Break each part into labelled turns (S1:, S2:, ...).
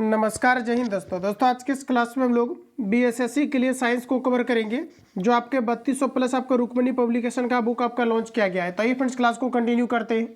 S1: नमस्कार, जय हिंद दोस्तों। आज के इस क्लास में हम लोग बीएसएससी के लिए साइंस को कवर करेंगे, जो आपके 3200 प्लस आपका रुक्मिणी पब्लिकेशन का बुक आपका लॉन्च किया गया है। तो ये फ्रेंड्स क्लास को कंटिन्यू करते हैं।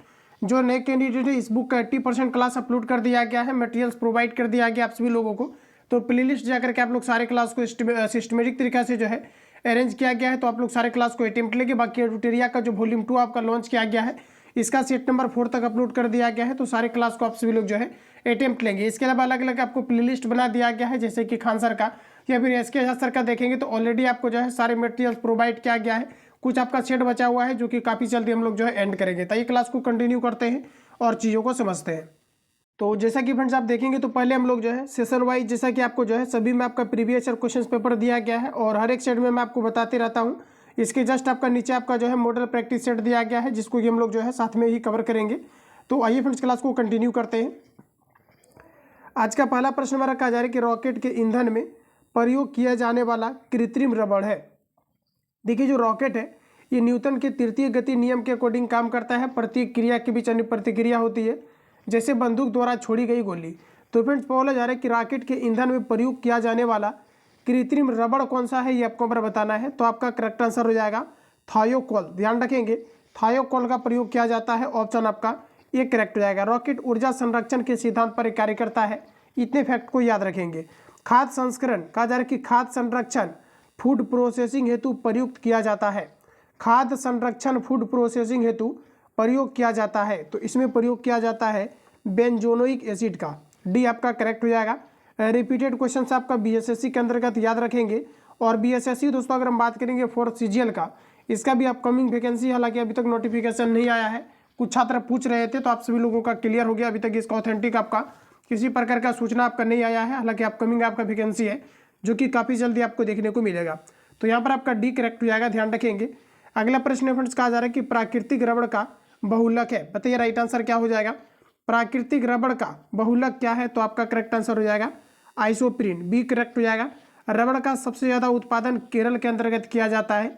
S1: जो नए कैंडिडेट है, इस बुक का 80% क्लास अपलोड कर दिया गया है, मटेरियल्स प्रोवाइड कर दिया गया आप सभी लोगों को। तो प्लेलिस्ट जाकर के आप लोग सारे क्लास को सिस्टमेटिक तरीके से जो है अरेंज किया गया है। तो आप लोग सारे क्लास को अटेम्प्ट लेंगे। बाकी एडुटेरिया का जो वॉल्यूम 2 आपका लॉन्च किया गया है, इसका सेट नंबर 4 तक अपलोड कर दिया गया है। तो सारे क्लास को आप सभी लोग जो है अटेम्प्ट लेंगे। इसके अलावा अलग अलग आपको प्लेलिस्ट बना दिया गया है, जैसे कि खान सर का या फिर एसके झा सर का देखेंगे तो ऑलरेडी आपको जो है सारे मटेरियल प्रोवाइड किया गया है। कुछ आपका सेट बचा हुआ है जो कि काफ़ी जल्दी हम लोग जो है एंड करेंगे। तो ये क्लास को कंटिन्यू करते हैं और चीज़ों को समझते हैं। तो जैसा कि फ्रेंड्स आप देखेंगे तो पहले हम लोग जो है सेशन वाइज, जैसा कि आपको जो है सभी में आपका प्रीवियस ईयर क्वेश्चन पेपर दिया गया है और हर एक सेट में मैं आपको बताते रहता हूँ। इसके जस्ट आपका नीचे आपका जो है मॉडल प्रैक्टिस सेट दिया गया है, जिसको कि हम लोग जो है साथ में ही कवर करेंगे। तो आइए फ्रेंड्स क्लास को कंटिन्यू करते हैं। आज का पहला प्रश्न हमारा कहा जा रहा है कि रॉकेट के ईंधन में प्रयोग किया जाने वाला कृत्रिम रबड़ है। देखिए, जो रॉकेट है ये न्यूटन के तृतीय गति नियम के अकॉर्डिंग काम करता है। प्रत्येक क्रिया के बीच अन्य प्रतिक्रिया होती है, जैसे बंदूक द्वारा छोड़ी गई गोली। तो फ्रेंड्स बोला जा रहा है कि रॉकेट के ईंधन में प्रयोग किया जाने वाला कृत्रिम रबड़ कौन सा है, ये आपको हमारा बताना है। तो आपका करेक्ट आंसर हो जाएगा थायोकोल। ध्यान रखेंगे, थायोकोल का प्रयोग किया जाता है। ऑप्शन आपका ये करेक्ट हो जाएगा। रॉकेट ऊर्जा संरक्षण के सिद्धांत पर कार्य करता है। इतने फैक्ट को याद रखेंगे। खाद्य संस्करण कहा जा रहा है कि खाद्य संरक्षण फूड प्रोसेसिंग हेतु प्रयुक्त किया जाता है। खाद्य संरक्षण फूड प्रोसेसिंग हेतु प्रयोग किया जाता है, तो इसमें प्रयोग किया जाता है बेंजोनोइक एसिड का। डी आपका करेक्ट हो जाएगा। रिपीटेड क्वेश्चन आपका बीएसएससी के अंतर्गत याद रखेंगे। और बीएसएससी दोस्तों अगर हम बात करेंगे फॉर सीजीएल का, इसका भी अपकमिंग वैकेंसी, हालांकि अभी तक नोटिफिकेशन नहीं आया है। कुछ छात्र पूछ रहे थे, तो आप सभी लोगों का क्लियर हो गया। अभी तक इसका ऑथेंटिक आपका किसी प्रकार का सूचना आपका नहीं आया है। हालांकि अपकमिंग आपका वैकेंसी है, जो कि काफ़ी जल्दी आपको देखने को मिलेगा। तो यहाँ पर आपका डी करेक्ट हो जाएगा, ध्यान रखेंगे। अगला प्रश्न फ्रेंड्स कहा जा रहा है कि प्राकृतिक रबड़ का बहुलक है। बताइए राइट आंसर क्या हो जाएगा। प्राकृतिक रबड़ का बहुलक क्या है, तो आपका करेक्ट आंसर हो जाएगा आइसोप्रीन। बी करेक्ट हो जाएगा। रबड़ का सबसे ज़्यादा उत्पादन केरल के अंतर्गत किया जाता है।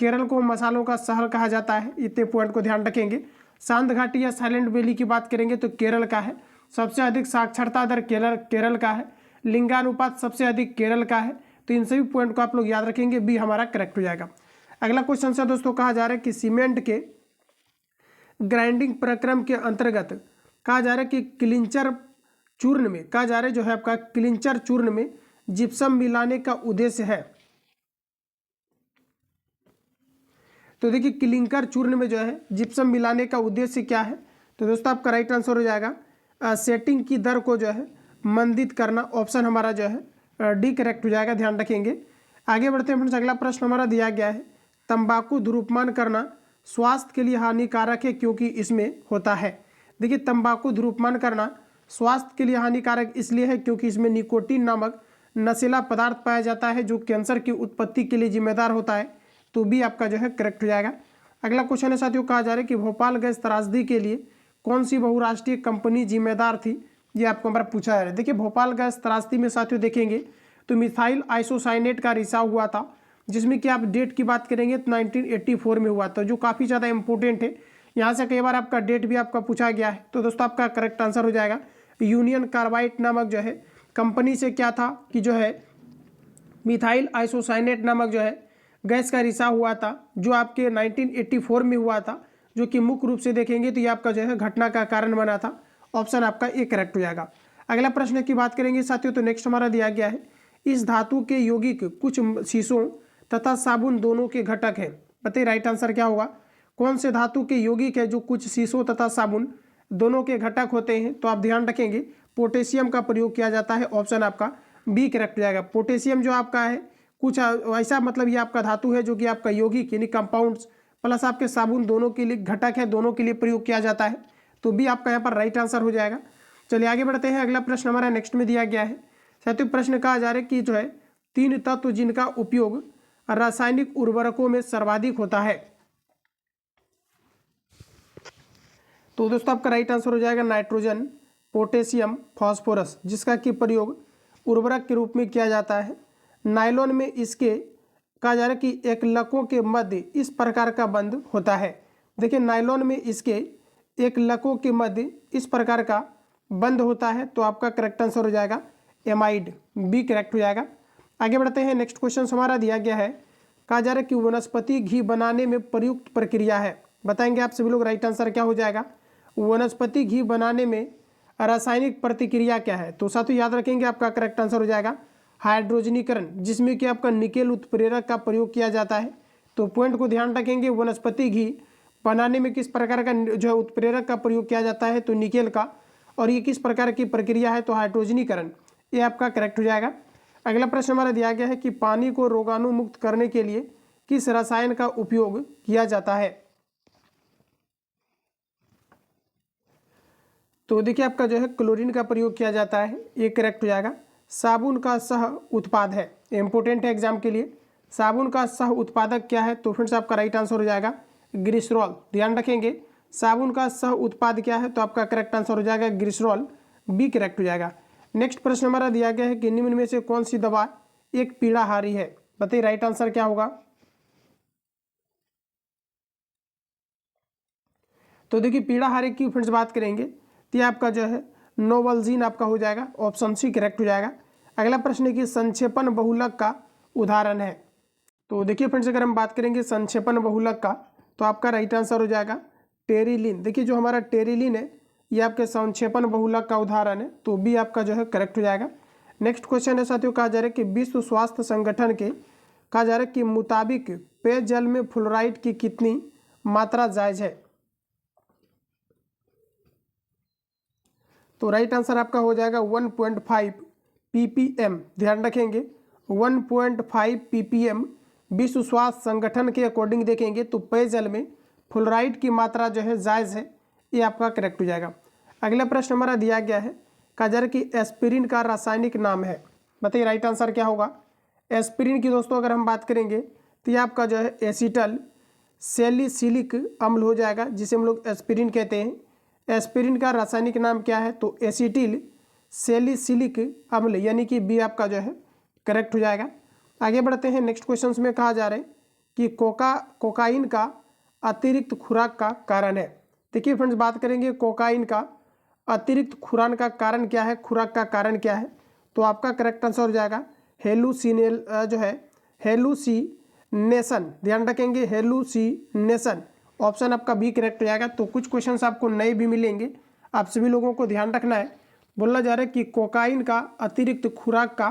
S1: केरल को मसालों का शहर कहा जाता है। इतने पॉइंट को ध्यान रखेंगे। शांत घाटी या साइलेंट वैली की बात करेंगे तो केरल का है। सबसे अधिक साक्षरता दर केरल का है। लिंगानुपात सबसे अधिक केरल का है। तो इन सभी पॉइंट को आप लोग याद रखेंगे। बी हमारा करेक्ट हो जाएगा। अगला क्वेश्चन से दोस्तों कहा जा रहा है कि सीमेंट के ग्राइंडिंग प्रक्रम के अंतर्गत कहा जा रहा है कि क्लिंचर चूर्ण में, कहा जा रहा है जो है आपका क्लिंचर चूर्ण में जिप्सम मिलाने का उद्देश्य है। तो देखिए, क्लिंकर चूर्ण में जो है जिप्सम मिलाने का उद्देश्य क्या है, तो दोस्तों आपका राइट आंसर हो जाएगा सेटिंग की दर को जो है मंदित करना। ऑप्शन हमारा जो है डी करेक्ट हो जाएगा, ध्यान रखेंगे। आगे बढ़ते हैं फ्रेंड्स। अगला प्रश्न हमारा दिया गया है तंबाकू धूम्रपान करना स्वास्थ्य के लिए हानिकारक है क्योंकि इसमें होता है। देखिए, तंबाकू धूम्रपान करना स्वास्थ्य के लिए हानिकारक इसलिए है क्योंकि इसमें निकोटीन नामक नशीला पदार्थ पाया जाता है, जो कैंसर की उत्पत्ति के लिए जिम्मेदार होता है। तो भी आपका जो है करेक्ट हो जाएगा। अगला क्वेश्चन है साथियों, कहा जा रहा है कि भोपाल गैस त्रासदी के लिए कौन सी बहुराष्ट्रीय कंपनी जिम्मेदार थी, ये आपको हमारा पूछा जा रहा है। देखिए, भोपाल गैस त्रासदी में साथियों देखेंगे तो मिथाइल आइसोसाइनेट का रिसाव हुआ था, जिसमें कि आप डेट की बात करेंगे तो 1984 में हुआ था, जो काफ़ी ज़्यादा इंपॉर्टेंट है। यहाँ से कई बार आपका डेट भी आपका पूछा गया है। तो दोस्तों आपका करेक्ट आंसर हो जाएगा यूनियन कार्बाइड नामक जो है कंपनी से क्या था कि जो है मिथाइल आइसोसाइनेट नामक जो है गैस का रिसाव हुआ था, जो आपके 1984 में हुआ था, जो कि मुख्य रूप से देखेंगे तो ये आपका जो है घटना का कारण बना था। ऑप्शन आपका ए करेक्ट हो जाएगा। अगला प्रश्न की बात करेंगे साथियों, तो नेक्स्ट हमारा दिया गया है इस धातु के यौगिक कुछ शीशों तथा साबुन दोनों के घटक हैं। बताइए राइट आंसर क्या होगा। कौन से धातु के यौगिक है जो कुछ शीशों तथा साबुन दोनों के घटक होते हैं, तो आप ध्यान रखेंगे पोटेशियम का प्रयोग किया जाता है। ऑप्शन आपका बी करेक्ट हो जाएगा। पोटेशियम जो आपका है कुछ ऐसा, मतलब ये आपका धातु है जो कि आपका यौगिक यानी कंपाउंड्स प्लस आपके साबुन दोनों के लिए घटक है, दोनों के लिए प्रयोग किया जाता है। तो भी आपका यहाँ पर राइट आंसर हो जाएगा। चलिए आगे बढ़ते हैं। अगला प्रश्न हमारा नेक्स्ट में दिया गया है साथियों, प्रश्न कहा जा रहा है कि जो है 3 तत्व जिनका उपयोग रासायनिक उर्वरकों में सर्वाधिक होता है। तो दोस्तों आपका राइट आंसर हो जाएगा नाइट्रोजन, पोटेशियम, फास्फोरस, जिसका कि प्रयोग उर्वरक के रूप में किया जाता है। नायलॉन में इसके कहा जा रहा है कि एक लकों के मध्य इस प्रकार का बंध होता है। देखिए, नायलॉन में इसके एक लकों के मध्य इस प्रकार का बंद होता है। तो आपका करेक्ट आंसर हो जाएगा एमाइड, बी करेक्ट हो जाएगा। आगे बढ़ते हैं, नेक्स्ट क्वेश्चन हमारा दिया गया है, कहा जा रहा है कि वनस्पति घी बनाने में प्रयुक्त प्रक्रिया है। बताएंगे आप सभी लोग, राइट आंसर क्या हो जाएगा। वनस्पति घी बनाने में रासायनिक प्रतिक्रिया क्या है। तो साथियों याद रखेंगे, आपका करेक्ट आंसर हो जाएगा हाइड्रोजनीकरण, जिसमें कि आपका निकेल उत्प्रेरक का प्रयोग किया जाता है। तो पॉइंट को ध्यान रखेंगे, वनस्पति घी बनाने में किस प्रकार का जो है उत्प्रेरक का प्रयोग किया जाता है, तो निकेल का, और ये किस प्रकार की प्रक्रिया है, तो हाइड्रोजनीकरण, ये आपका करेक्ट हो जाएगा। अगला प्रश्न हमारा दिया गया है कि पानी को रोगाणु मुक्त करने के लिए किस रसायन का उपयोग किया जाता है। तो देखिए आपका जो है क्लोरीन का प्रयोग किया जाता है, ये करेक्ट हो जाएगा। साबुन का सह उत्पाद है, इंपोर्टेंट है एग्जाम के लिए। साबुन का सह उत्पादक क्या है, तो फ्रेंड्स आपका राइट आंसर हो जाएगा ग्लिसरॉल। ध्यान रखेंगे, साबुन का सह उत्पाद क्या है, तो आपका करेक्ट आंसर हो जाएगा ग्लिसरॉल, बी करेक्ट हो जाएगा। नेक्स्ट प्रश्न हमारा दिया गया है कि निम्न में से कौन सी दवा एक पीड़ाहारी है। बताइए राइट आंसर क्या होगा। तो देखिए पीड़ाहारी की फ्रेंड्स बात करेंगे तो ये आपका जो है नोवल्जीन आपका हो जाएगा, ऑप्शन सी करेक्ट हो जाएगा। अगला प्रश्न है कि संक्षेपण बहुलक का उदाहरण है। तो देखिए फ्रेंड्स, अगर हम बात करेंगे संक्षेपण बहुलक का, तो आपका राइट आंसर हो जाएगा टेरिलिन। देखिए जो हमारा टेरिलिन है, ये आपके संक्षेपण बहुलक का उदाहरण है, तो बी आपका जो है करेक्ट हो जाएगा। नेक्स्ट क्वेश्चन है साथियों, कहा जा रहा है कि विश्व स्वास्थ्य संगठन के कहा जा रहा है कि मुताबिक पेयजल में फ्लोराइड की कितनी मात्रा जायज है। तो राइट आंसर आपका हो जाएगा 1.5 ppm। ध्यान रखेंगे 1.5 ppm विश्व स्वास्थ्य संगठन के अकॉर्डिंग देखेंगे तो पेयजल में फ्लोराइड की मात्रा जो है जायज़ है, ये आपका करेक्ट हो जाएगा। अगला प्रश्न हमारा दिया गया है, कहा जा रहा है कि एस्पिरिन का रासायनिक नाम है। बताइए राइट आंसर क्या होगा। एस्पिरिन की दोस्तों अगर हम बात करेंगे तो ये आपका जो है एसिटल सैलिसिलिक अम्ल हो जाएगा, जिसे हम लोग एस्पिरिन कहते हैं। एस्पिरिन का रासायनिक नाम क्या है, तो एसिटिल सैलिसिलिक अम्ल, यानी कि बी आपका जो है करेक्ट हो जाएगा। आगे बढ़ते हैं, नेक्स्ट क्वेश्चन में कहा जा रहा है कि कोकाइन का अतिरिक्त खुराक का कारण है। देखिए फ्रेंड्स, बात करेंगे कोकाइन का अतिरिक्त खुराक का कारण क्या है, खुराक का कारण क्या है, तो आपका करेक्ट आंसर हो जाएगा हेलुसिनेल जो है हेलुसिनेशन। ध्यान रखेंगे हेलुसिनेशन, ऑप्शन आपका बी करेक्ट हो जाएगा। तो कुछ क्वेश्चंस आपको नए भी मिलेंगे, आप सभी लोगों को ध्यान रखना है। बोला जा रहा है कि कोकाइन का अतिरिक्त खुराक का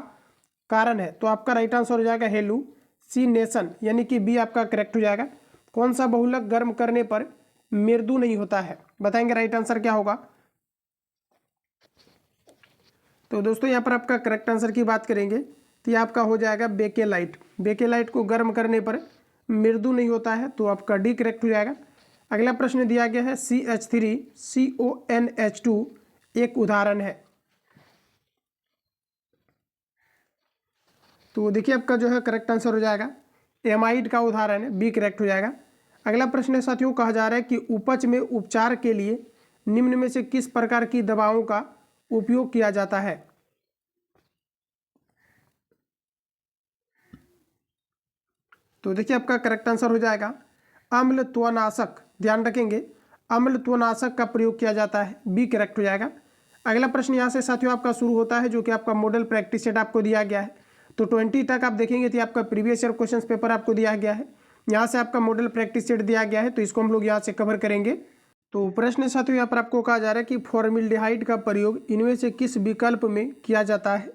S1: कारण है, तो आपका राइट आंसर हो जाएगा हेलुसिनेशन, यानी कि बी आपका करेक्ट हो जाएगा। कौन सा बहुलक गर्म करने पर मृदु नहीं होता है, बताएंगे राइट आंसर क्या होगा। तो दोस्तों यहाँ पर आपका करेक्ट आंसर की बात करेंगे तो ये आपका हो जाएगा बेकेलाइट। बेकेलाइट को गर्म करने पर मृदु नहीं होता है, तो आपका डी करेक्ट हो जाएगा। अगला प्रश्न दिया गया है CH3CONH2 एक उदाहरण है। तो देखिए आपका जो है करेक्ट आंसर हो जाएगा एमाइड का उदाहरण है, बी करेक्ट हो जाएगा। अगला प्रश्न है साथियों, कहा जा रहा है कि उपज में उपचार के लिए निम्न में से किस प्रकार की दवाओं का उपयोग किया जाता है। तो देखिए आपका करेक्ट आंसर हो जाएगा अम्लत्वनाशक। ध्यान रखेंगे अम्लत्वनाशक का प्रयोग किया जाता है, बी करेक्ट हो जाएगा। अगला प्रश्न यहाँ से साथियों आपका शुरू होता है, जो कि आपका मॉडल प्रैक्टिस सेट आपको दिया गया है। तो 20 तक आप देखेंगे तो आपका प्रीवियस ईयर क्वेश्चन पेपर आपको दिया गया है, यहाँ से आपका मॉडल प्रैक्टिस सेट दिया गया है, तो इसको हम लोग यहाँ से कवर करेंगे। तो प्रश्न साथियों यहाँ पर आपको कहा जा रहा है कि फॉर्मल्डिहाइड का प्रयोग इनमें से किस विकल्प में किया जाता है।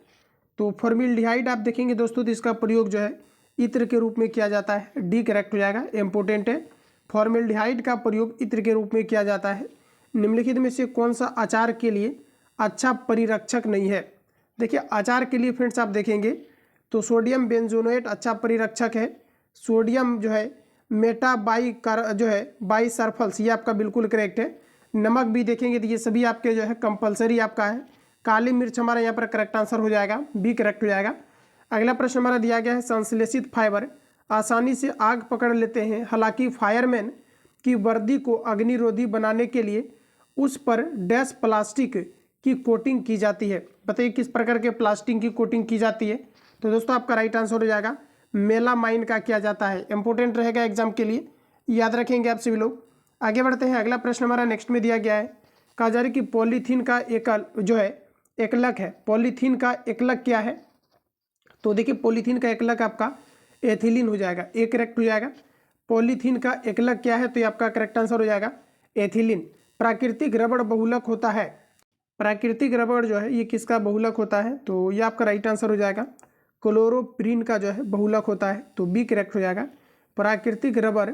S1: तो फॉर्मल्डिहाइड आप देखेंगे दोस्तों तो इसका प्रयोग जो है इत्र के रूप में किया जाता है, डी करेक्ट हो जाएगा। इंपोर्टेंट है, फॉर्मल्डिहाइड का प्रयोग इत्र के रूप में किया जाता है। निम्नलिखित में से कौन सा अचार के लिए अच्छा परिरक्षक नहीं है। देखिए अचार के लिए फ्रेंड्स आप देखेंगे तो सोडियम बेंजोनेट अच्छा परिरक्षक है। सोडियम जो है बाई सल्फल्स, ये आपका बिल्कुल करेक्ट है। नमक भी देखेंगे तो ये सभी आपके जो है कंपलसरी आपका है। काली मिर्च हमारा यहाँ पर करेक्ट आंसर हो जाएगा, बी करेक्ट हो जाएगा। अगला प्रश्न हमारा दिया गया है संश्लेषित फाइबर आसानी से आग पकड़ लेते हैं, हालांकि फायरमैन की वर्दी को अग्निरोधी बनाने के लिए उस पर डैश प्लास्टिक की कोटिंग की जाती है। बताइए किस प्रकार के प्लास्टिक की कोटिंग की जाती है। तो दोस्तों आपका राइट आंसर हो जाएगा मेलामाइन का किया जाता है। इंपॉर्टेंट रहेगा एग्जाम के लिए, याद रखेंगे आप सभी लोग। आगे बढ़ते हैं, अगला प्रश्न हमारा नेक्स्ट में दिया गया है, कहा जा रहा है कि पॉलीथीन का एकल जो है एकलक है। पॉलीथीन का एकलक क्या है? तो देखिए पॉलीथीन का एकलक आपका एथिलीन हो जाएगा, एक करेक्ट हो जाएगा। पॉलीथीन का एकलक क्या है? तो ये आपका करेक्ट आंसर हो जाएगा एथिलीन। प्राकृतिक रबड़ बहुलक होता है। प्राकृतिक रबड़ जो है ये किसका बहुलक होता है? तो ये आपका राइट आंसर हो जाएगा क्लोरोप्रीन का जो है बहुलक होता है, तो बी करेक्ट हो जाएगा। प्राकृतिक रबड़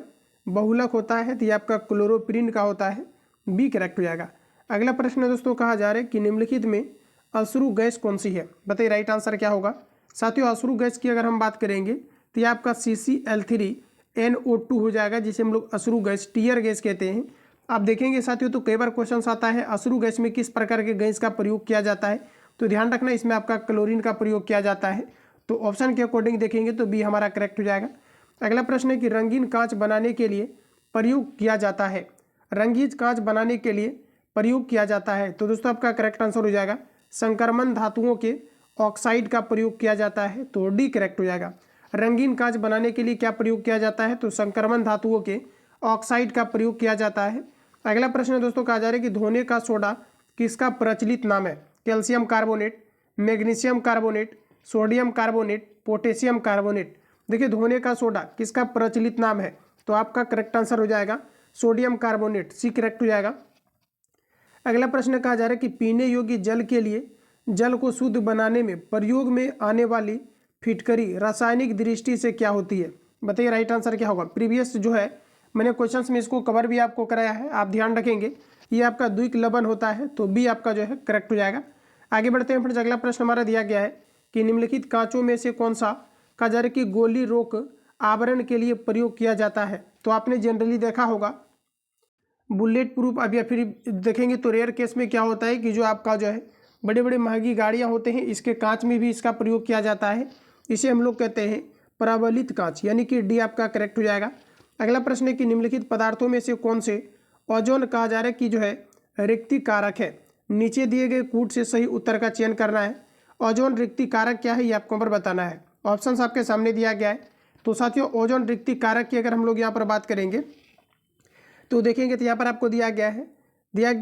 S1: बहुलक होता है तो ये आपका क्लोरोप्रीन का होता है, बी करेक्ट हो जाएगा। अगला प्रश्न दोस्तों कहा जा रहा है कि निम्नलिखित में अश्रु गैस कौन सी है? बताइए राइट आंसर क्या होगा। साथियों अश्रु गैस की अगर हम बात करेंगे तो ये आपका CCl3NO2 हो जाएगा, जिसे हम लोग अश्रु गैस टीयर गैस कहते हैं। आप देखेंगे साथियों तो कई बार क्वेश्चन आता है अश्रु गैस में किस प्रकार के गैस का प्रयोग किया जाता है, तो ध्यान रखना इसमें आपका क्लोरीन का प्रयोग किया जाता है। तो ऑप्शन के अकॉर्डिंग देखेंगे तो बी हमारा करेक्ट हो जाएगा। अगला प्रश्न है कि रंगीन कांच बनाने के लिए प्रयोग किया जाता है। रंगीन कांच बनाने के लिए प्रयोग किया जाता है, तो दोस्तों आपका करेक्ट आंसर हो जाएगा संक्रमण धातुओं के ऑक्साइड का प्रयोग किया जाता है, तो डी करेक्ट हो जाएगा। रंगीन कांच बनाने के लिए क्या प्रयोग किया जाता है? तो संक्रमण धातुओं के ऑक्साइड का प्रयोग किया जाता है। अगला प्रश्न दोस्तों कहा जा रहा है कि धोने का सोडा किसका प्रचलित नाम है? Calcium carbonate, magnesium carbonate, sodium carbonate, potassium carbonate. देखिए धोने का सोडा किसका प्रचलित नाम है? तो आपका करेक्ट आंसर हो जाएगा सोडियम कार्बोनेट, सी करेक्ट हो जाएगा। अगला प्रश्न कहा जा रहा है कि पीने योग्य जल के लिए जल को शुद्ध बनाने में प्रयोग में आने वाली फिटकरी रासायनिक दृष्टि से क्या होती है? बताइए राइट आंसर क्या होगा। प्रीवियस जो है मैंने क्वेश्चंस में इसको कवर भी आपको कराया है, आप ध्यान रखेंगे। ये आपका द्विक लवण होता है, तो बी आपका जो है करेक्ट हो जाएगा। आगे बढ़ते हैं फ्रेंड्स। अगला प्रश्न हमारा दिया गया है कि निम्नलिखित कांचों में से कौन सा कहा जा रहा है कि गोली रोक आवरण के लिए प्रयोग किया जाता है? तो आपने जनरली देखा होगा बुलेट प्रूफ। अब या फिर देखेंगे तो रेयर केस में क्या होता है कि जो आपका जो है बड़े बड़े महंगी गाड़ियां होते हैं, इसके कांच में भी इसका प्रयोग किया जाता है। इसे हम लोग कहते हैं प्रबलित कांच, यानी कि डी आपका करेक्ट हो जाएगा। अगला प्रश्न है कि निम्नलिखित पदार्थों में से कौन से ओजोन कहा जा रहा है कि जो है रिक्ति कारक है? नीचे दिए गए कूट से सही उत्तर का चयन करना है। ओजोन रिक्ति कारक क्या है ये आपको पर बताना है। ऑप्शंस आपके सामने दिया गया है। तो साथियों ओजोन रिक्ति कारक की अगर हम लोग यहाँ पर बात करेंगे तो देखेंगे तो यहाँ पर आपको दिया गया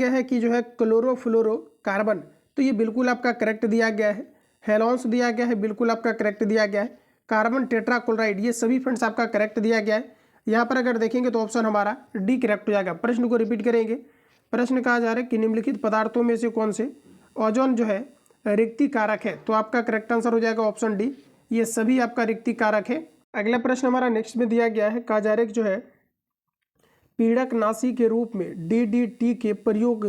S1: है कि जो है क्लोरोफ्लोरोकार्बन, तो ये बिल्कुल आपका करेक्ट दिया गया है। हेलोन्स दिया गया है, बिल्कुल आपका करेक्ट दिया गया है। कार्बन टेट्राक्लोराइड, ये सभी फ्रेंड्स आपका करेक्ट दिया गया है। यहाँ पर अगर देखेंगे तो ऑप्शन हमारा डी करेक्ट हो जाएगा। प्रश्न को रिपीट करेंगे। प्रश्न कहा जा रहा है कि निम्नलिखित पदार्थों में से कौन से ओजोन जो है रिक्ति कारक है? तो आपका करेक्ट आंसर हो जाएगा ऑप्शन डी, ये सभी आपका रिक्ति कारक है। अगला प्रश्न हमारा नेक्स्ट में दिया गया है, कहा जा रहा है जो है पीड़कनाशी के रूप में DDT के प्रयोग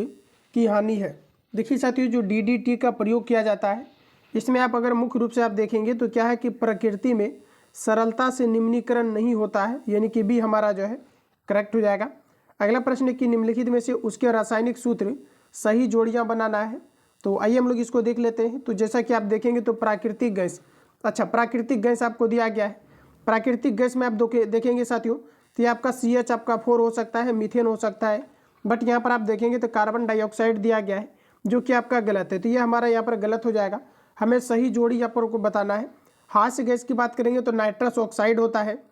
S1: की हानि है। देखिए साथियों जो DDT का प्रयोग किया जाता है इसमें आप अगर मुख्य रूप से आप देखेंगे तो क्या है कि प्रकृति में सरलता से निम्नीकरण नहीं होता है, यानी कि बी हमारा जो है करेक्ट हो जाएगा। अगला प्रश्न है कि निम्नलिखित में से उसके रासायनिक सूत्र सही जोड़ियां बनाना है। तो आइए हम लोग इसको देख लेते हैं। तो जैसा कि आप देखेंगे तो प्राकृतिक गैस, अच्छा प्राकृतिक गैस आपको दिया गया है। प्राकृतिक गैस में आप देखेंगे साथियों तो ये आपका CH आपका 4 हो सकता है, मीथेन हो सकता है, बट यहाँ पर आप देखेंगे तो कार्बन डाइऑक्साइड दिया गया है जो कि आपका गलत है, तो ये हमारा यहाँ पर गलत हो जाएगा। हमें सही जोड़ी यहाँ पर को बताना है। हास्य गैस की बात करेंगे तो नाइट्रस ऑक्साइड होता है,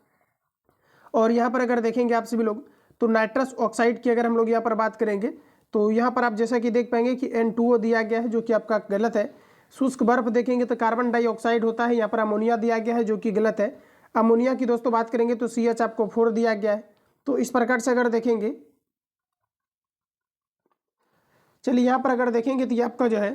S1: और यहाँ पर अगर देखेंगे आप सभी लोग तो नाइट्रस ऑक्साइड की अगर हम लोग यहाँ पर बात करेंगे तो यहाँ पर आप जैसा कि देख पाएंगे कि N2O दिया गया है जो कि आपका गलत है। शुष्क बर्फ देखेंगे तो कार्बन डाइऑक्साइड होता है, यहाँ पर अमोनिया दिया गया है जो कि गलत है। अमोनिया की दोस्तों बात करेंगे तो CH आपको 4 दिया गया है। तो इस प्रकार से अगर देखेंगे, चलिए यहाँ पर अगर देखेंगे तो ये आपका जो है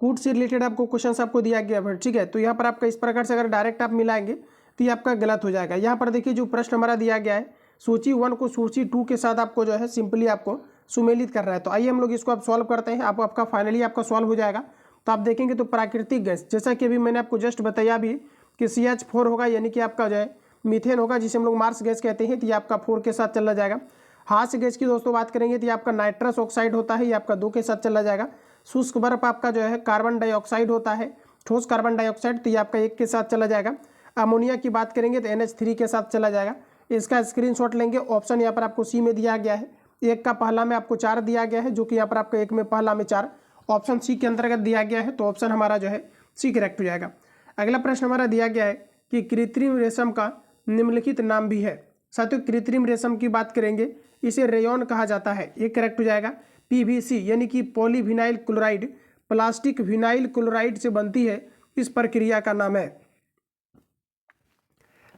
S1: कूट से रिलेटेड आपको क्वेश्चन आपको दिया गया है, ठीक है। तो यहाँ पर आपका इस प्रकार से अगर डायरेक्ट आप मिलाएंगे तो ये आपका गलत हो जाएगा। यहाँ पर देखिए जो प्रश्न हमारा दिया गया है सूची 1 को सूची 2 के साथ आपको जो है सिंपली आपको सुमेलित कर रहा है। तो आइए हम लोग इसको आप सॉल्व करते हैं, आपका फाइनली आपका सॉल्व हो जाएगा। तो आप देखेंगे तो प्राकृतिक गैस जैसा कि अभी मैंने आपको जस्ट बताया भी कि CH4 होगा, यानी कि आपका जो है मीथेन होगा जिसे हम लोग मार्स गैस कहते हैं, तो ये आपका 4 के साथ चला जाएगा। हास्य गैस की दोस्तों बात करेंगे तो ये आपका नाइट्रस ऑक्साइड होता है, ये आपका 2 के साथ चला जाएगा। शुष्क बर्फ आपका जो है कार्बन डाइऑक्साइड होता है, ठोस कार्बन डाइऑक्साइड, तो ये आपका 1 के साथ चला जाएगा। अमोनिया की बात करेंगे तो NH3 के साथ चला जाएगा। इसका स्क्रीनशॉट लेंगे। ऑप्शन यहाँ पर आपको सी में दिया गया है, 1 का पहला में आपको 4 दिया गया है, जो कि यहाँ पर आपका 1 में पहला में 4 ऑप्शन सी के अंतर्गत दिया गया है। तो ऑप्शन हमारा जो है सी करेक्ट हो जाएगा। अगला प्रश्न हमारा दिया गया है कि कृत्रिम रेशम का निम्नलिखित नाम भी है। साथियों कृत्रिम रेशम की बात करेंगे, इसे रेयॉन कहा जाता है, ये करेक्ट हो जाएगा। PVC यानी कि polyvinyl chloride plastic vinyl chloride से बनती है, इस प्रक्रिया का नाम है।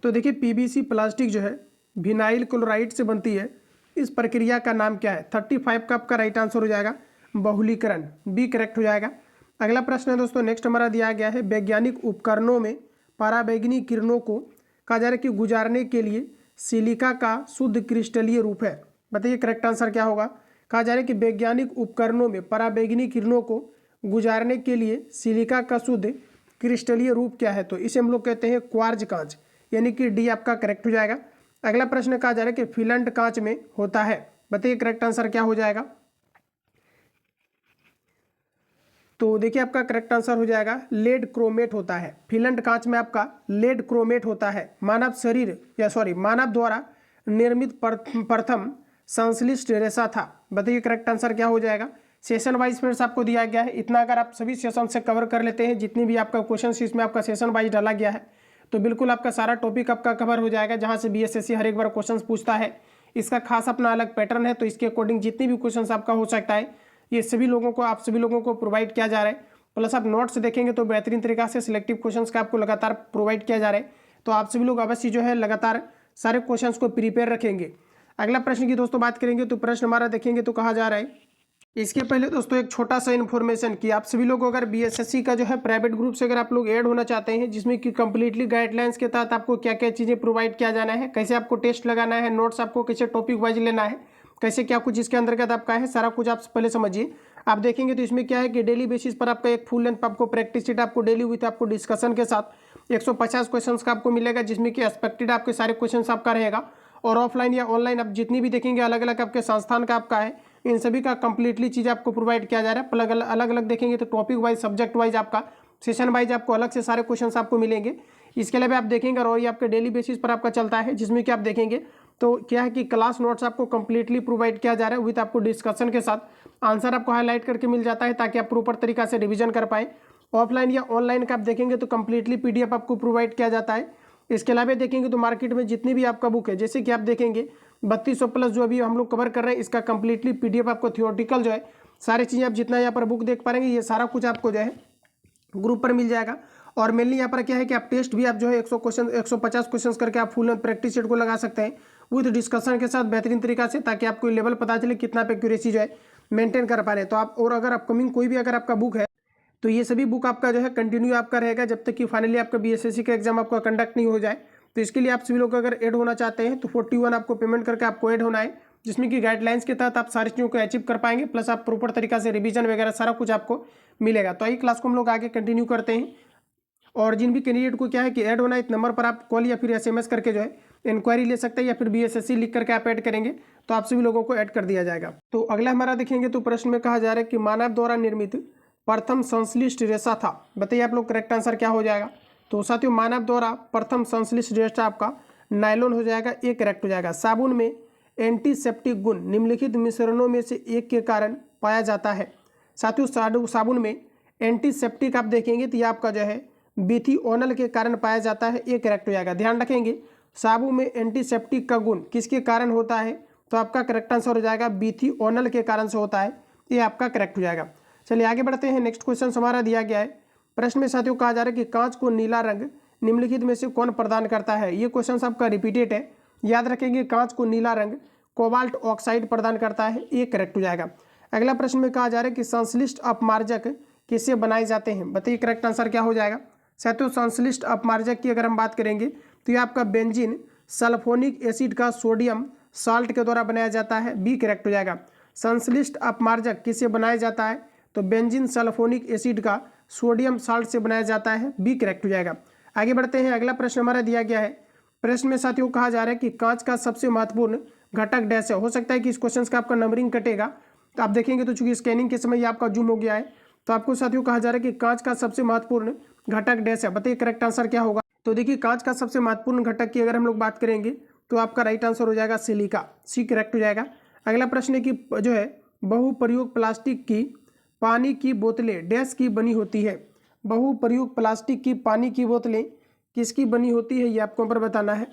S1: तो देखिए पीवीसी प्लास्टिक जो है विनाइल क्लोराइड से बनती है, इस प्रक्रिया का नाम क्या है? 35 का आपका राइट आंसर हो जाएगा बहुलीकरण, बी करेक्ट हो जाएगा। अगला प्रश्न है दोस्तों, नेक्स्ट हमारा दिया गया है वैज्ञानिक उपकरणों में पराबैंगनी किरणों को कहा जा रहा है कि गुजारने के लिए सिलिका का शुद्ध क्रिस्टलीय रूप है। बताइए करेक्ट आंसर क्या होगा? कहा जा रहा है कि वैज्ञानिक उपकरणों में पराबैंगनी किरणों को गुजारने के लिए सिलिका का शुद्ध क्रिस्टलीय रूप क्या है? तो इसे हम लोग कहते हैं क्वार्ज कांच, यानी कि डी आपका करेक्ट हो जाएगा। अगला प्रश्न कहा जा रहा है कि फिलंट कांच में होता है। बताइए करेक्ट आंसर क्या हो जाएगा? तो देखिए आपका करेक्ट आंसर हो जाएगा लेड क्रोमेट होता है। फिलंट कांच में आपका लेड क्रोमेट होता है। मानव द्वारा निर्मित प्रथम संश्लिष्ट रेशा था। बताइए करेक्ट आंसर क्या हो जाएगा? सेशन वाइज फ्रेंड्स आपको दिया गया है, इतना अगर आप सभी सेशन से कवर कर लेते हैं, जितनी भी आपका क्वेश्चन इसमें आपका सेशन वाइज डाला गया है, तो बिल्कुल आपका सारा टॉपिक आपका कवर हो जाएगा। जहां से बीएसएससी हर एक बार क्वेश्चन पूछता है, इसका खास अपना अलग पैटर्न है, तो इसके अकॉर्डिंग जितनी भी क्वेश्चन आपका हो सकता है ये सभी लोगों को, आप सभी लोगों को प्रोवाइड किया जा रहा है। प्लस आप नोट्स देखेंगे तो बेहतरीन तरीका से सिलेक्टिव क्वेश्चंस का आपको लगातार प्रोवाइड किया जा रहा है। तो आप सभी लोग अवश्य जो है लगातार सारे क्वेश्चंस को प्रिपेयर रखेंगे। अगला प्रश्न की दोस्तों बात करेंगे तो प्रश्न हमारा देखेंगे तो कहा जा रहा है, इसके पहले दोस्तों एक छोटा सा इन्फॉर्मेशन कि आप सभी लोग अगर बीएसएससी का जो है प्राइवेट ग्रुप से अगर आप लोग ऐड होना चाहते हैं, जिसमें कि कंप्लीटली गाइडलाइंस के तहत आपको क्या क्या चीज़ें प्रोवाइड किया जाना है, कैसे आपको टेस्ट लगाना है, नोट्स आपको कैसे टॉपिक वाइज लेना है, कैसे क्या कुछ इसके अंतर्गत आपका है, सारा कुछ आप पहले समझिए। आप देखेंगे तो इसमें क्या है कि डेली बेसिस पर आपका एक फुल लेंथ आपको प्रैक्टिस शीट आपको डेली विथ आपको डिस्कशन के साथ 150 क्वेश्चन का आपको मिलेगा, जिसमें कि एक्सपेक्टेड आपके सारे क्वेश्चन आपका रहेगा। और ऑफलाइन या ऑनलाइन आप जितनी भी देखेंगे अलग अलग आपके संस्थान का आपका है, इन सभी का कंप्लीटली चीज़ आपको प्रोवाइड किया जा रहा है। अलग अलग देखेंगे तो टॉपिक वाइज, सब्जेक्ट वाइज, आपका सेशन वाइज आपको अलग से सारे क्वेश्चंस आपको मिलेंगे। इसके अलावा आप देखेंगे और ये आपके डेली बेसिस पर आपका चलता है, जिसमें कि आप देखेंगे तो क्या है कि क्लास नोट्स आपको कंप्लीटली प्रोवाइड किया जा रहा है विथ आपको डिस्कशन के साथ। आंसर आपको हाईलाइट करके मिल जाता है ताकि आप प्रॉपर तरीका से रिविजन कर पाए। ऑफलाइन या ऑनलाइन का आप देखेंगे तो कंप्लीटली पीडीएफ आपको प्रोवाइड किया जाता है। इसके अलावा देखेंगे तो मार्केट में जितनी भी आपका बुक है, जैसे कि आप देखेंगे 3200 प्लस जो अभी हम लोग कवर कर रहे हैं, इसका कंप्लीटली पीडीएफ आपको थियोरटिकल जो है सारी चीज़ें आप जितना यहाँ पर बुक देख पाएंगे, ये सारा कुछ आपको जो है ग्रुप पर मिल जाएगा। और मेनली यहाँ पर क्या है कि आप टेस्ट भी आप जो है 150 क्वेश्चन करके आप फुल प्रैक्टिस सेट को लगा सकते हैं विद डिस्कशन के साथ बेहतरीन तरीका से, ताकि आपको लेवल पता चले कितना पे एक्यूरेसी जो है मेंटेन कर पा रहे हैं। तो आप और अगर अपकमिंग कोई भी अगर आपका बुक है तो ये सभी बुक आपका जो है कंटिन्यू आपका रहेगा जब तक कि फाइनली आपका बीएसएससी का एग्जाम आपका कंडक्ट नहीं हो जाए। तो इसके लिए आप सभी लोग अगर ऐड होना चाहते हैं तो 41 आपको पेमेंट करके आपको ऐड होना है, जिसमें कि गाइडलाइंस के तहत आप सारी चीज़ों को अचीव कर पाएंगे। प्लस आप प्रॉपर तरीका से रिवीजन वगैरह सारा कुछ आपको मिलेगा। तो आइए क्लास को हम लोग आगे कंटिन्यू करते हैं। और जिन भी कैंडिडेट को क्या है कि ऐड होना है, इस नंबर पर आप कॉल या फिर एसएमएस करके जो है इंक्वायरी ले सकते हैं, या फिर बीएसएससी लिख करके आप ऐड करेंगे तो आप सभी लोगों को ऐड कर दिया जाएगा। तो अगला हमारा देखेंगे तो प्रश्न में कहा जा रहा है कि मानव द्वारा निर्मित प्रथम संश्लिष्ट रेशा था। बताइए आप लोग करेक्ट आंसर क्या हो जाएगा? तो साथियों मानव द्वारा प्रथम संश्लिष्ट रेशा आपका नायलॉन हो जाएगा, एक करेक्ट हो जाएगा। साबुन में एंटीसेप्टिक गुण निम्नलिखित मिश्रणों में से एक के कारण पाया जाता है। साथियों साबुन में एंटीसेप्टिक आप देखेंगे तो ये आपका जो है बिथियोनल के कारण पाया जाता है, एक करेक्ट हो जाएगा। ध्यान रखेंगे साबुन में एंटीसेप्टिक का गुण किसके कारण होता है? तो आपका करेक्ट आंसर हो जाएगा बिथियोनल के कारण से होता है, ये आपका करेक्ट हो जाएगा। चलिए आगे बढ़ते हैं। नेक्स्ट क्वेश्चन हमारा दिया गया है। प्रश्न में साथियों कहा जा रहा है कि कांच को नीला रंग निम्नलिखित में से कौन प्रदान करता है? ये क्वेश्चन आपका रिपीटेड है, याद रखेंगे। कांच को नीला रंग कोबाल्ट ऑक्साइड प्रदान करता है, ये करेक्ट हो जाएगा। अगला प्रश्न में कहा जा रहा है कि संश्लिष्ट अपमार्जक किससे बनाए जाते हैं? बताइए करेक्ट आंसर क्या हो जाएगा? साथियों संश्लिष्ट अपमार्जक की अगर हम बात करेंगे तो ये आपका बेंजीन सल्फोनिक एसिड का सोडियम साल्ट के द्वारा बनाया जाता है, बी करेक्ट हो जाएगा। संश्लिष्ट अपमार्जक किससे बनाया जाता है? तो बेंजीन सल्फोनिक एसिड का सोडियम साल्ट से बनाया जाता है, बी करेक्ट हो जाएगा। आगे बढ़ते हैं। अगला प्रश्न हमारा दिया गया है। प्रश्न में साथियों कहा जा रहा है कि कांच का सबसे महत्वपूर्ण घटक डैश है। हो सकता है कि इस क्वेश्चन का आपका नंबरिंग कटेगा, तो आप देखेंगे तो चूंकि स्कैनिंग के समय ये आपका जूम हो गया है, तो आपको साथियों कहा जा रहा है कि कांच का सबसे महत्वपूर्ण घटक डैश है। बताइए करेक्ट आंसर क्या होगा? तो देखिए कांच का सबसे महत्वपूर्ण घटक की अगर हम लोग बात करेंगे तो आपका राइट आंसर हो जाएगा सिलिका, सी करेक्ट हो जाएगा। अगला प्रश्न है कि जो है बहुप्रयोग प्लास्टिक की पानी की बोतलें डैश की बनी होती है। बहुप्रयोग प्लास्टिक की पानी की बोतलें किसकी बनी होती है, ये आपको पर बताना है।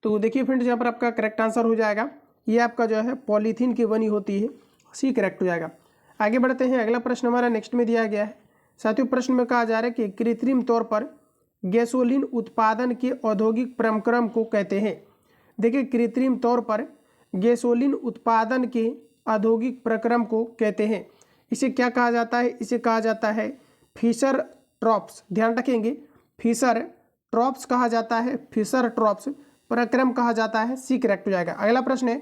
S1: तो देखिए फ्रेंड्स यहाँ पर आपका करेक्ट आंसर हो जाएगा, ये आपका जो है पॉलीथीन की बनी होती है, सी करेक्ट हो जाएगा। आगे बढ़ते हैं, अगला प्रश्न हमारा नेक्स्ट में दिया गया है। साथियों प्रश्न में कहा जा रहा है कि कृत्रिम तौर पर गैसोलीन उत्पादन के औद्योगिक प्रक्रम को कहते हैं। देखिए, कृत्रिम तौर पर गैसोलीन उत्पादन के औद्योगिक प्रक्रम को कहते हैं। इसे क्या कहा जाता है? इसे कहा जाता है फिशर ट्रॉप्स। ध्यान रखेंगे, फिशर ट्रॉप्स कहा जाता है, फिशर ट्रॉप्स प्रक्रम कहा जाता है। सी करेक्ट हो जाएगा। अगला प्रश्न है,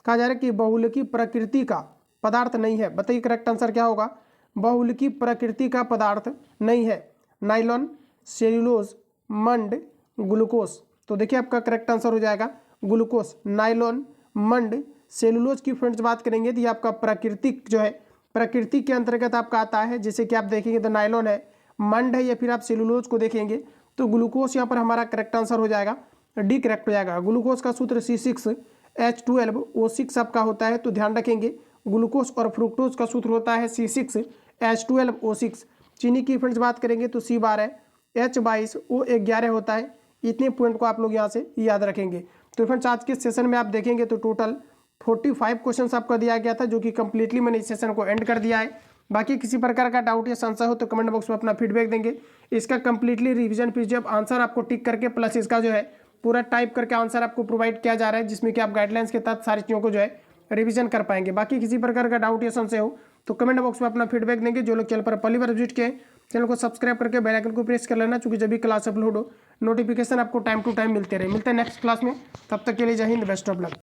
S1: कहा जा रहा है कि बहुलकी प्रकृति का पदार्थ नहीं है। बताइए करेक्ट आंसर क्या होगा? बहुलकी प्रकृति का पदार्थ नहीं है। नाइलॉन, सेल्यूलोज, मंड, ग्लूकोज। तो देखिए आपका करेक्ट आंसर हो जाएगा ग्लूकोज। नाइलॉन, मंड, सेल्यूलोज की फ्रेंड्स बात करेंगे तो ये आपका प्राकृतिक जो है, प्रकृति के अंतर्गत आपका आता है। जैसे कि आप देखेंगे तो नाइलॉन है, मंड है, या फिर आप सेल्यूलोज को देखेंगे तो ग्लूकोज यहाँ पर हमारा करेक्ट आंसर हो जाएगा। डी करेक्ट हो जाएगा। ग्लूकोज का सूत्र C6H12O6 आपका होता है। तो ध्यान रखेंगे, ग्लूकोज और फ्रुक्टोज का सूत्र होता है C6H12O6। चीनी की फ्रेंड्स बात करेंगे तो C12 H22O11 होता है। इतने पॉइंट को आप लोग यहाँ से याद रखेंगे। तो फ्रेंड्स आज के सेशन में आप देखेंगे तो टोटल 45 क्वेश्चंस आपको दिया गया था, जो कि कंप्लीटली मैंने इस सेशन को एंड कर दिया है। बाकी किसी प्रकार का डाउट या संशय हो तो कमेंट बॉक्स में अपना फीडबैक देंगे। इसका कंप्लीटली रिवीजन फिर जब आंसर आपको टिक करके प्लस इसका जो है पूरा टाइप करके आंसर आपको प्रोवाइड किया जा रहा है, जिसमें कि आप गाइडलाइंस के तहत सारी चीज़ों को जो है रिवीजन कर पाएंगे। बाकी किसी प्रकार का डाउट या संशय हो तो कमेंट बॉक्स में अपना फीडबैक देंगे। जो लोग चैनल पर पहली बार विजिट किए, चैनल को सब्सक्राइब करके बेल आइकन को प्रेस कर लेना, क्योंकि जब भी क्लास अपलोड हो नोटिफिकेशन आपको टाइम टू टाइम मिलते रहे। मिलते हैं नेक्स्ट क्लास में, तब तक के लिए जय हिंद, बेस्ट ऑफ लक।